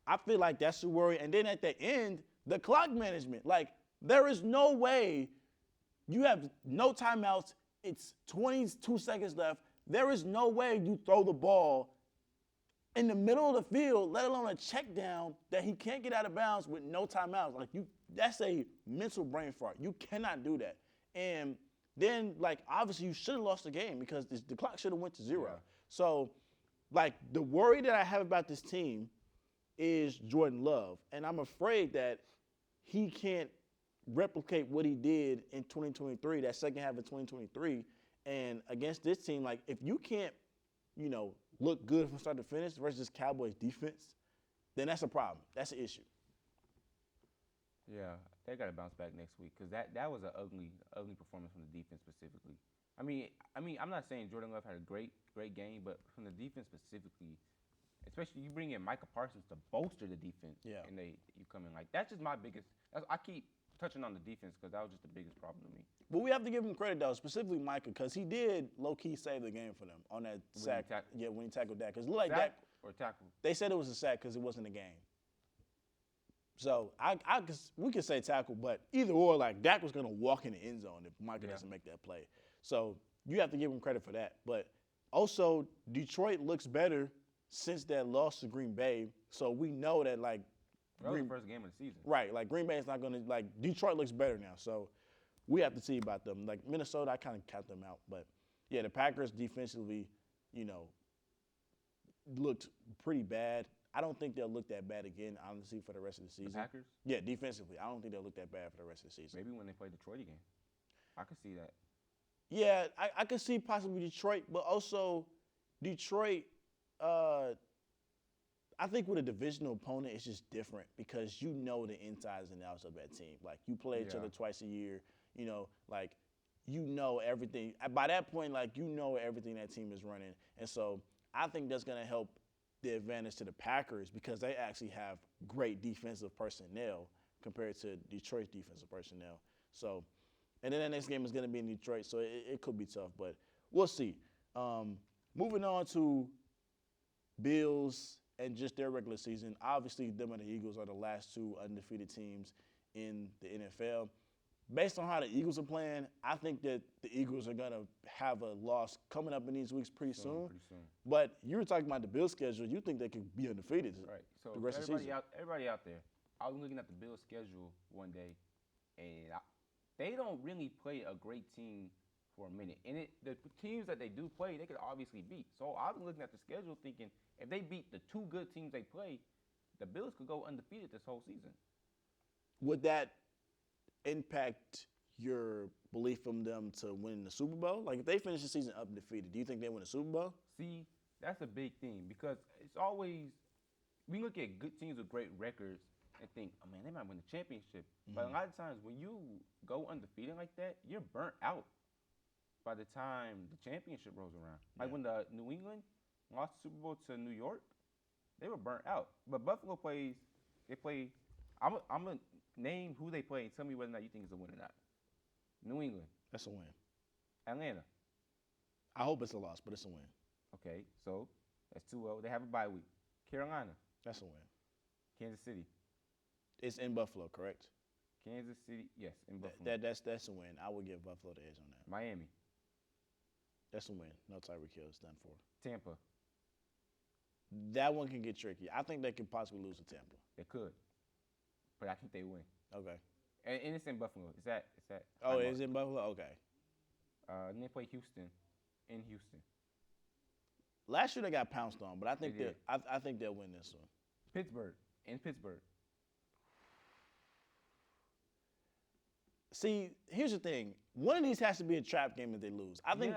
I feel like that's the worry. And then at the end, the clock management. Like there is no way you have no timeouts It's 22 seconds left. There is no way you throw the ball in the middle of the field, let alone a check down that he can't get out of bounds with no timeouts. Like that's a mental brain fart. You cannot do that. And then, like, obviously you should have lost the game because the clock should have went to 0. Yeah. So, like, the worry that I have about this team is Jordan Love. And I'm afraid that he can't replicate what he did in 2023, that second half of 2023. And against this team, like, if you can't, look good from start to finish versus Cowboys defense, then that's a problem. That's an issue. Yeah, they got to bounce back next week because that was an ugly performance from the defense specifically. I mean, I'm not saying Jordan Love had a great game, but from the defense specifically, especially you bring in Micah Parsons to bolster the defense, and you come in like that's just my biggest. I keep touching on the defense because that was just the biggest problem to me. But we have to give him credit though, specifically Micah, because he did low key save the game for them on that sack. When he tackled Dak, because it looked like Sack Dak or tackle. They said it was a sack because it wasn't a game. So we could say tackle, but either or, like Dak was gonna walk in the end zone if Micah doesn't make that play. So you have to give him credit for that. But also, Detroit looks better since that loss to Green Bay. So we know that like that was the first game of the season. Right, like Green Bay is not gonna like Detroit looks better now. So we have to see about them. Like Minnesota, I kind of count them out, but yeah, the Packers defensively, looked pretty bad. I don't think they'll look that bad again, honestly, for the rest of the season. The Packers? Yeah, defensively. I don't think they'll look that bad for the rest of the season. Maybe when they play Detroit again. I could see that. Yeah, I could see possibly Detroit, but also Detroit, I think with a divisional opponent, it's just different because you know the insides and outs of that team. Like, you play each other twice a year, like, you know everything. By that point, like, you know everything that team is running. And so I think that's going to help the advantage to the Packers because they actually have great defensive personnel compared to Detroit's defensive personnel. So, and then the next game is going to be in Detroit, so it could be tough, but we'll see. Moving on to Bills and just their regular season. Obviously, them and the Eagles are the last two undefeated teams in the NFL. Based on how the Eagles are playing, I think that the Eagles are going to have a loss coming up in these weeks pretty soon. But you were talking about the Bills' schedule. You think they could be undefeated so the rest of the season. Everybody out there, I was looking at the Bills' schedule one day, and they don't really play a great team for a minute. And the teams that they do play, they could obviously beat. So I was looking at the schedule thinking if they beat the two good teams they play, the Bills could go undefeated this whole season. Would that impact your belief from them to win the Super Bowl? Like, if they finish the season undefeated, do you think they win the Super Bowl? See, that's a big thing because it's always – we look at good teams with great records and think, oh, man, they might win the championship. Mm-hmm. But a lot of times when you go undefeated like that, you're burnt out by the time the championship rolls around. Like when the New England lost the Super Bowl to New York, they were burnt out. But Buffalo they play – I'm going to name who they play and tell me whether or not you think it's a win or not. New England. That's a win. Atlanta. I hope it's a loss, but it's a win. Okay, so that's 2-0. They have a bye week. Carolina. That's a win. Kansas City. It's in Buffalo, correct? Kansas City, yes, in Buffalo. That's a win. I would give Buffalo the edge on that. Miami. That's a win. No Tyreek Hill. It's done for. Tampa. That one can get tricky. I think they could possibly lose to Tampa. They could, but I think they win. Okay. And it's in Buffalo. Is that? Oh, it's in Buffalo. Okay. And they play Houston, in Houston. Last year they got pounced on, but I think I think they'll win this one. Pittsburgh, in Pittsburgh. See, here's the thing. One of these has to be a trap game if they lose. I think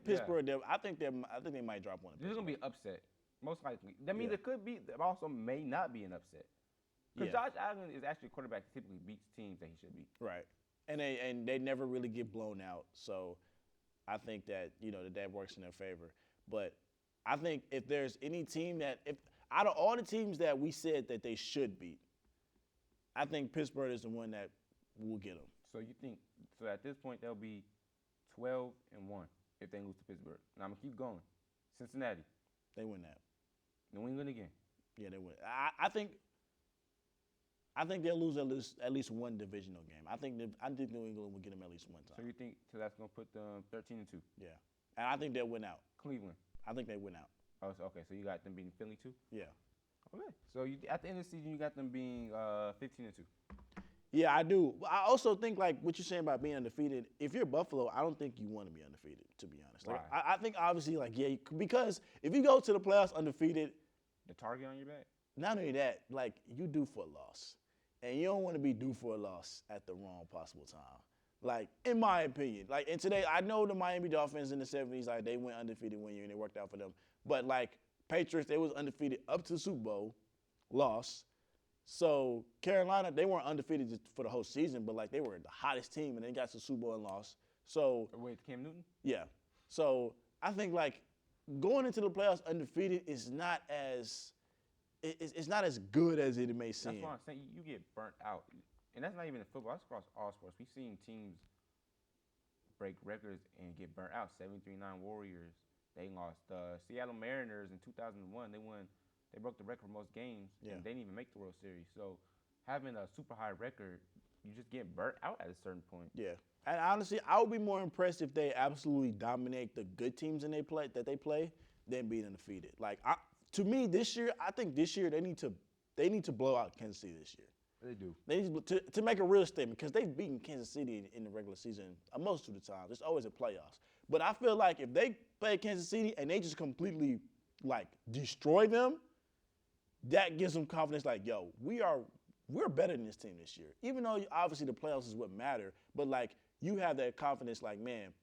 Pittsburgh. I think they might drop one. This is gonna be an upset, most likely. That means it could be. It also may not be an upset. Because Josh Allen is actually a quarterback that typically beats teams that he should beat. Right. And they never really get blown out. So I think that, that works in their favor. But I think if there's any team if out of all the teams that we said that they should beat, I think Pittsburgh is the one that will get them. So you think at this point they'll be 12-1 if they lose to Pittsburgh. And I'm going to keep going. Cincinnati. They win that. New England again. Yeah, they win. I think I think they'll lose at least one divisional game. I think New England will get them at least one time. So you think that's gonna put them 13-2? Yeah, and I think they'll win out. Cleveland. I think they win out. Oh, so, okay. So you got them beating Philly too? Yeah. Okay. So at the end of the season, you got them being 15-2. Yeah, I do. I also think like what you're saying about being undefeated. If you're Buffalo, I don't think you want to be undefeated. To be honest, like, Why? I think obviously like because if you go to the playoffs undefeated, The target on your back? not only that, like you due for a loss, and you don't want to be due for a loss at the wrong possible time. Like in my opinion, like and today I know the Miami Dolphins in the '70s, like they went undefeated one year and it worked out for them. But like Patriots, they was undefeated up to the Super Bowl, lost. So Carolina, they weren't undefeated just for the whole season, but like they were the hottest team and they got to the Super Bowl and lost. So Wait, Cam Newton? yeah, so I think like going into the playoffs undefeated is not as it's not as good as it may seem. That's what I'm saying. You get burnt out. And that's not even in football. That's across all sports. We've seen teams break records and get burnt out. 73-9 Warriors. They lost. Seattle Mariners in 2001. They broke the record for most games. Yeah. And they didn't even make the World Series. So having a super high record, you just get burnt out at a certain point. Yeah. And honestly, I would be more impressed if they absolutely dominate the good teams that they play than being undefeated. Like to me, this year, I think this year they need to blow out Kansas City this year. They do. They need to make a real statement because they've beaten Kansas City in the regular season most of the time. It's always at playoffs. But I feel like if they play Kansas City and they just completely like destroy them, that gives them confidence. Like, yo, we're better than this team this year. Even though obviously the playoffs is what matter, but like you have that confidence. Like, man,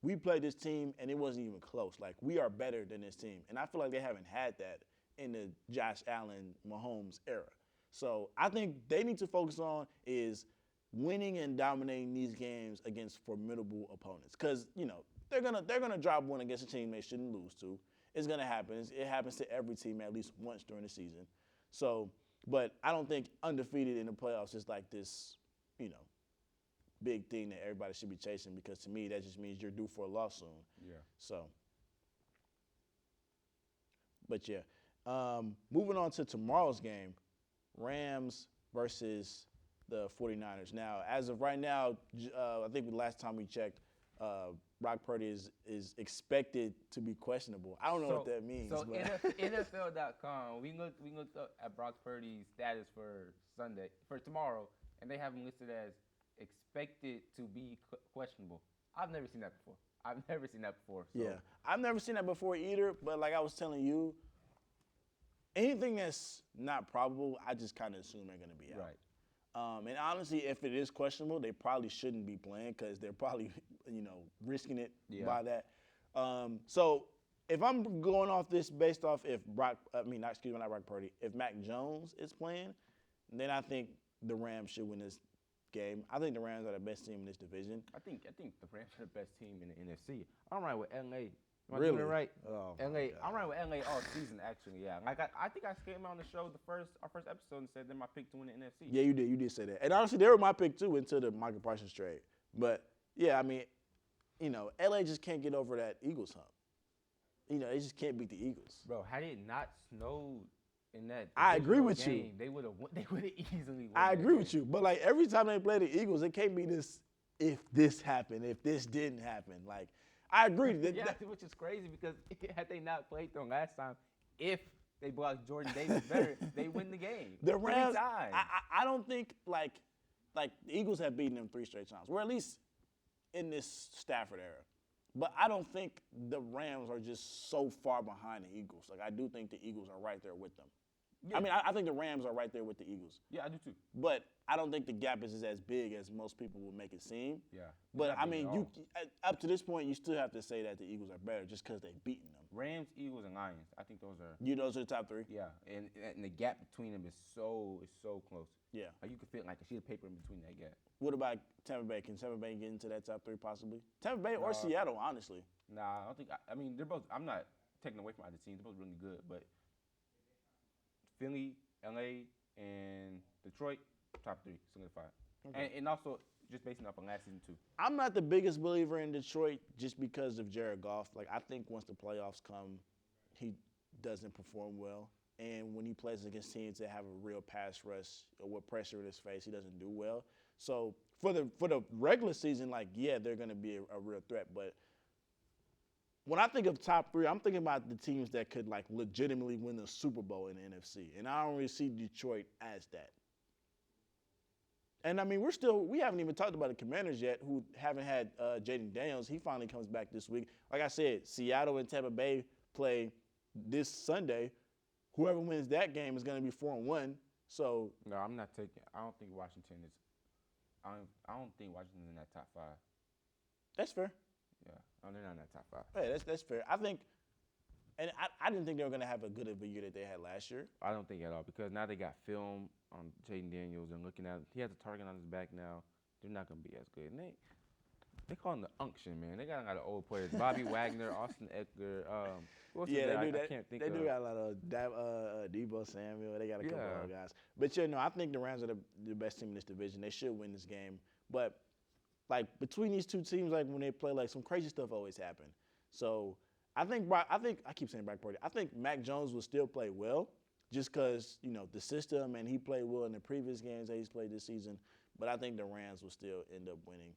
we played this team and it wasn't even close. Like we are better than this team, and I feel like they haven't had that in the Josh Allen, Mahomes era. So I think they need to focus on is winning and dominating these games against formidable opponents. Because, you know, they're gonna drop one against a team they shouldn't lose to. It's gonna happen. It happens to every team at least once during the season. So, but I don't think undefeated in the playoffs is like this, you know, big thing that everybody should be chasing, because to me that just means you're due for a loss soon. Yeah. So, but yeah. Moving on to tomorrow's game. Rams versus the 49ers. Now, as of right now, I think the last time we checked, Brock Purdy is expected to be questionable. I don't know what that means. So but NFL.com, we looked up at Brock Purdy's status for tomorrow, and they have him listed as expected to be questionable. I've never seen that before. So. Yeah, I've never seen that before either. But like I was telling you, anything that's not probable, I just kind of assume they're going to be out. Right. And honestly, if it is questionable, they probably shouldn't be playing because they're probably, risking it by that. So if I'm going off this based off if not Brock Purdy, if Mac Jones is playing, then I think the Rams should win this game. I think the Rams are the best team in this division. I think the Rams are the best team in the NFC. I'm right with LA. Am I Really? doing it right? Oh, LA. I'm right with LA all season, actually. Yeah. Like I think I came on the show our first episode and said they're my pick to win the NFC. Yeah, you did. You did say that. And honestly, they were my pick too until the Michael Parsons trade. But yeah, I mean, LA just can't get over that Eagles hump. They just can't beat the Eagles. Bro, had it not snowed in that I agree with game, you. They would have easily won. I agree with you. But like every time they play the Eagles, it can't be this if this happened, if this didn't happen. Like I agree. Which is crazy because had they not played them last time, if they blocked Jordan Davis better, they win the game. The Rams, I don't think like the Eagles have beaten them 3 straight times. Or at least in this Stafford era. But I don't think the Rams are just so far behind the Eagles. Like I do think the Eagles are right there with them. Yeah. I mean, I think the Rams are right there with the Eagles. Yeah, I do too. But I don't think the gap is as big as most people would make it seem. Yeah. But I mean, up to this point, you still have to say that the Eagles are better just because they've beaten them. Rams, Eagles, and Lions. I think those are. Those are the top 3. Yeah, and the gap between them is so close. Yeah. Like you could fit like a sheet of paper in between that gap. What about Tampa Bay? Can Tampa Bay get into that top 3 possibly? Tampa Bay or Seattle, honestly. Nah, I don't think. I mean, they're both. I'm not taking away from either team. They're both really good, but Philly, LA, and Detroit, top 3 solidified. Okay. And also just basing off of last season too. I'm not the biggest believer in Detroit just because of Jared Goff. Like I think once the playoffs come, he doesn't perform well. And when he plays against teams that have a real pass rush or with pressure in his face, he doesn't do well. So for the regular season, like, yeah, they're going to be a real threat. But when I think of top three, I'm thinking about the teams that could, like, legitimately win the Super Bowl in the NFC. And I don't really see Detroit as that. And, I mean, we haven't even talked about the Commanders yet, who haven't had Jaden Daniels. He finally comes back this week. Like I said, Seattle and Tampa Bay play this Sunday. Whoever wins that game is going to be 4-1. So No, I'm not taking. I don't think Washington is. I don't think Washington's in that top 5. that's fair. Yeah, they're not in that top 5. Hey, that's fair. I think, and I didn't think they were going to have a good of a year that they had last year. I don't think at all because now they got film on Jaden Daniels and looking at he has a target on his back now. They're not going to be as good. And they call him the unction, man. They got a lot of old players: Bobby Wagner, Austin Eckler. I can't think. They of. do got a lot of Debo Samuel. They got a couple of guys. But I think the Rams are the best team in this division. They should win this game. But like between these two teams, like when they play, like some crazy stuff always happen. So I keep saying Brock Purdy. I think Mac Jones will still play well, just because the system and he played well in the previous games that he's played this season. But I think the Rams will still end up winning.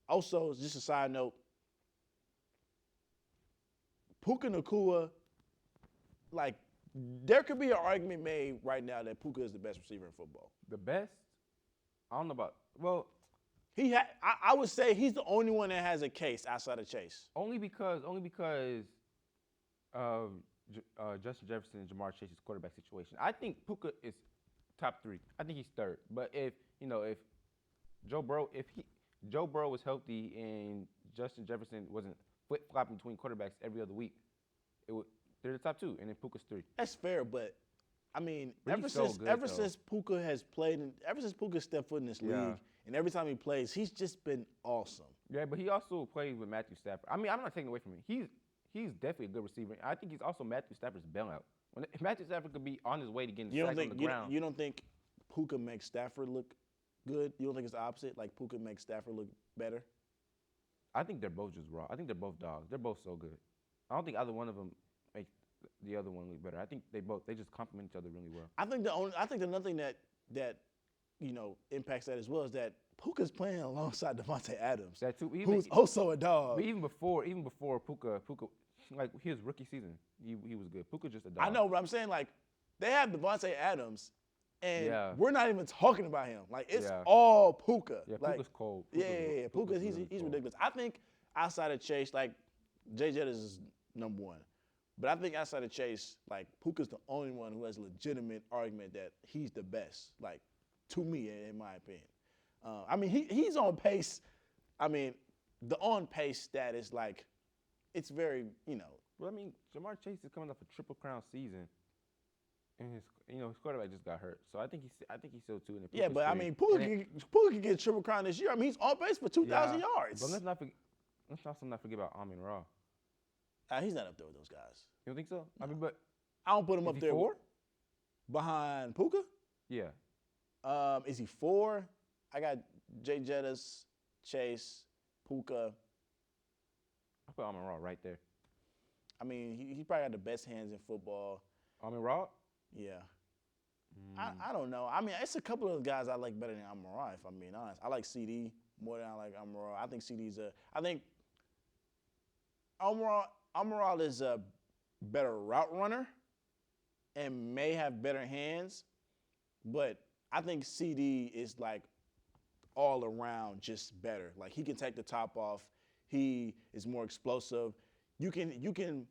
Also, just a side note, Puka Nacua, like, there could be an argument made right now that Puka is the best receiver in football. The best? I don't know about. Well, I would say he's the only one that has a case outside of Chase. Only because of Justin Jefferson and Jamar Chase's quarterback situation. I think Puka is top 3. I think he's third. But if Joe Burrow was healthy and Justin Jefferson wasn't flip-flopping between quarterbacks every other week, they're the top 2, and then Puka's 3. That's fair, but I mean, But ever since Puka has played, ever since Puka stepped foot in this league, and every time he plays, he's just been awesome. Yeah, but he also plays with Matthew Stafford. I mean, I'm not taking away from him. He's definitely a good receiver. I think he's also Matthew Stafford's bailout. If Matthew Stafford could be on his way to getting sacked on the ground. You don't think Puka makes Stafford look good? You don't think it's the opposite? Like Puka makes Stafford look better? I think they're both just raw. I think they're both dogs. They're both so good. I don't think either one of them makes the other one look better. I think they just complement each other really well. I think another thing that impacts that as well is that Puka's playing alongside Devontae Adams, That too, who's also a dog. But even before Puka, like his rookie season, he was good. Puka's just a dog. I know, but I'm saying, like, they have Devontae Adams, and we're not even talking about him. Like, it's all Puka. Yeah, like, Puka's cold. Puka, he's really cold. ridiculous. I think outside of Chase, like, Jay Jettis is number 1. But I think outside of Chase, like, Puka's the only one who has a legitimate argument that he's the best, like, to me, in my opinion. I mean, he's on pace. I mean, the on-pace stat is, like, it's very, Well, I mean, Jamar Chase is coming off a Triple Crown season, and his quarterback just got hurt. So I think he's still 2. Yeah, but I mean, Puka can get Triple Crown this year. I mean, he's on pace for 2,000 yards. But let's also not forget about Amon-Ra. He's not up there with those guys. You don't think so? No. I mean, but I don't put him up there 4? Behind Puka. Yeah. Is he 4? I got Jay Jettis, Chase, Puka. I put Amon-Ra right there. I mean, he probably got the best hands in football. Amon-Ra? Yeah. I don't know. I mean, it's a couple of guys I like better than Amon-Ra, if I'm being honest. I like CD more than I like Amon-Ra. I think I think Amon-Ra is a better route runner and may have better hands, but I think CD is, like, all around just better. Like, he can take the top off. He is more explosive. You can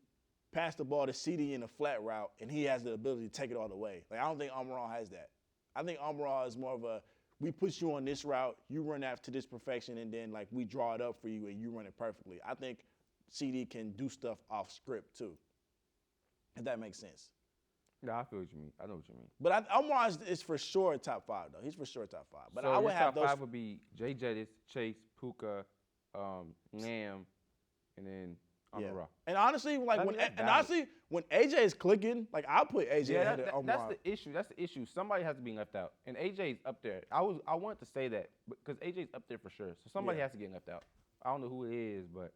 pass the ball to CD in a flat route, and he has the ability to take it all the way. Like, I don't think Amon-Ra has that. I think Amon-Ra is more of a, we put you on this route, you run after this perfection, and then, like, we draw it up for you, and you run it perfectly. I think CD can do stuff off script, too, if that makes sense. Yeah, I feel what you mean. I know what you mean. But Amon-Ra is for sure top 5, though. He's for sure top 5. But so I would have top those. 5 would be Jay Jettis, Chase, Puka, Lamb, and then Amon-Ra. And honestly, like, when AJ is clicking, like, I'll put AJ ahead of Amon-Ra. That's the issue. Somebody has to be left out, and AJ's up there. I wanted to say that because AJ's up there for sure. So somebody has to get left out. I don't know who it is, but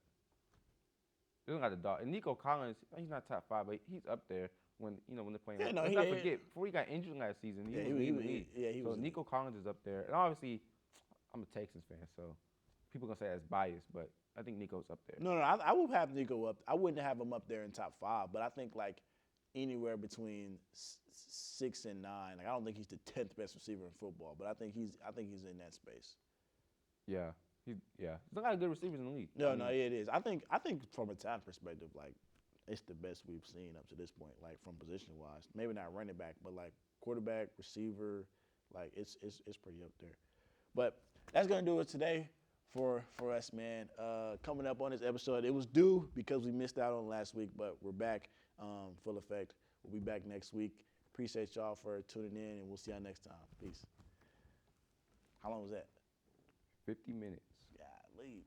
there's not a dog. And Nico Collins, he's not top 5, but he's up there. when they're playing. Yeah, no, Let's not forget before he got injured last season, he was leading the league. He was. So Nico Collins is up there, and obviously, I'm a Texans fan, so people gonna say that's biased, but I think Nico's up there. No, I would have Nico up. I wouldn't have him up there in top 5, but I think like anywhere between 6 and 9. Like I don't think he's the 10th best receiver in football, but I think he's in that space. Yeah, he's a lot of good receivers in the league. No, it is. I think from a talent perspective, like it's the best we've seen up to this point, like from position wise. Maybe not running back, but like quarterback, receiver, like it's pretty up there. But that's gonna do it today for us, man. Coming up on this episode, it was due because we missed out on last week, but we're back full effect. We'll be back next week. Appreciate y'all for tuning in, and we'll see y'all next time. Peace. How long was that? 50 minutes. Golly.